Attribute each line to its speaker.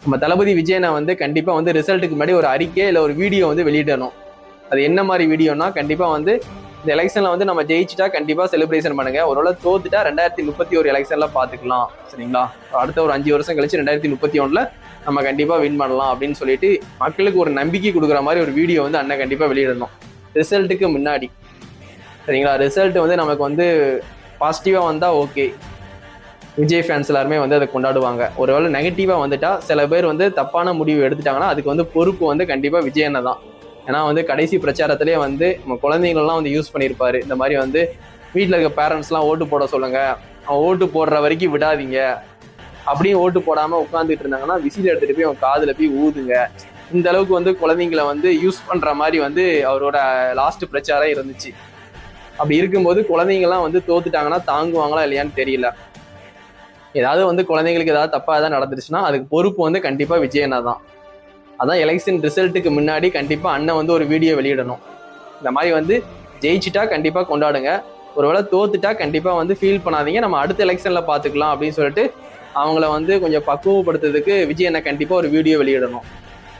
Speaker 1: நம்ம தளபதி விஜயனை வந்து கண்டிப்பா வந்து ரிசல்ட்டுக்கு முன்னாடி ஒரு அறிக்கை இல்லை ஒரு வீடியோ வந்து வெளியிடணும். அது என்ன மாதிரி வீடியோனா, கண்டிப்பா வந்து இந்த எலெக்ஷன்ல வந்து நம்ம ஜெயிச்சுட்டா கண்டிப்பா செலிப்ரேஷன் பண்ணுங்க, ஒருவேளை தோத்துட்டா 2031 எலெக்ஷன்ல பாத்துக்கலாம், சரிங்களா? அடுத்த ஒரு 5 வருஷம் கழிச்சு 2031 நம்ம கண்டிப்பா வின் பண்ணலாம் அப்படின்னு சொல்லிட்டு மக்களுக்கு ஒரு நம்பிக்கை கொடுக்குற மாதிரி ஒரு வீடியோ வந்து அண்ணன் கண்டிப்பா வெளியிடணும் ரிசல்ட்டுக்கு முன்னாடி, சரிங்களா? ரிசல்ட் வந்து நமக்கு வந்து பாசிட்டிவா வந்தா ஓகே, விஜய் ஃபேன்ஸ் எல்லாருமே வந்து அதை கொண்டாடுவாங்க. ஒருவேளை நெகட்டிவா வந்துட்டா சில பேர் வந்து தப்பான முடிவு எடுத்துட்டாங்கன்னா அதுக்கு வந்து பொறுப்பு வந்து கண்டிப்பா விஜயனை தான். ஏன்னா வந்து கடைசி பிரச்சாரத்திலேயே வந்து நம்ம குழந்தைங்களெல்லாம் வந்து யூஸ் பண்ணியிருப்பாரு. இந்த மாதிரி வந்து வீட்டில் இருக்க பேரண்ட்ஸ்லாம் ஓட்டு போட சொல்லுங்க, அவன் ஓட்டு போடுற வரைக்கும் விடாதீங்க, அப்படியும் ஓட்டு போடாம உட்காந்துட்டு இருந்தாங்கன்னா விசில் எடுத்துட்டு போய் அவன் காதுல போய் ஊதுங்க. இந்த அளவுக்கு வந்து குழந்தைங்களை வந்து யூஸ் பண்ற மாதிரி வந்து அவரோட லாஸ்ட் பிரச்சாரம் இருந்துச்சு. அப்படி இருக்கும்போது குழந்தைங்கலாம் வந்து தோத்துட்டாங்கன்னா தாங்குவாங்களா இல்லையான்னு தெரியல. ஏதாவது வந்து குழந்தைங்களுக்கு ஏதாவது தப்பா ஏதாவது நடந்துருச்சுன்னா அதுக்கு பொறுப்பு வந்து கண்டிப்பா விஜயனா தான். அதான் எலெக்ஷன் ரிசல்ட்டுக்கு முன்னாடி கண்டிப்பா அண்ணன் வந்து ஒரு வீடியோ வெளியிடணும். இந்த மாதிரி வந்து ஜெயிச்சுட்டா கண்டிப்பா கொண்டாடுங்க, ஒருவேளை தோத்துட்டா கண்டிப்பா வந்து ஃபீல் பண்ணாதீங்க, நம்ம அடுத்த எலெக்ஷன்ல பாத்துக்கலாம் அப்படின்னு சொல்லிட்டு அவங்கள வந்து கொஞ்சம் பக்குவப்படுத்துறதுக்கு விஜய் அண்ணன் கண்டிப்பா ஒரு வீடியோ வெளியிடணும்.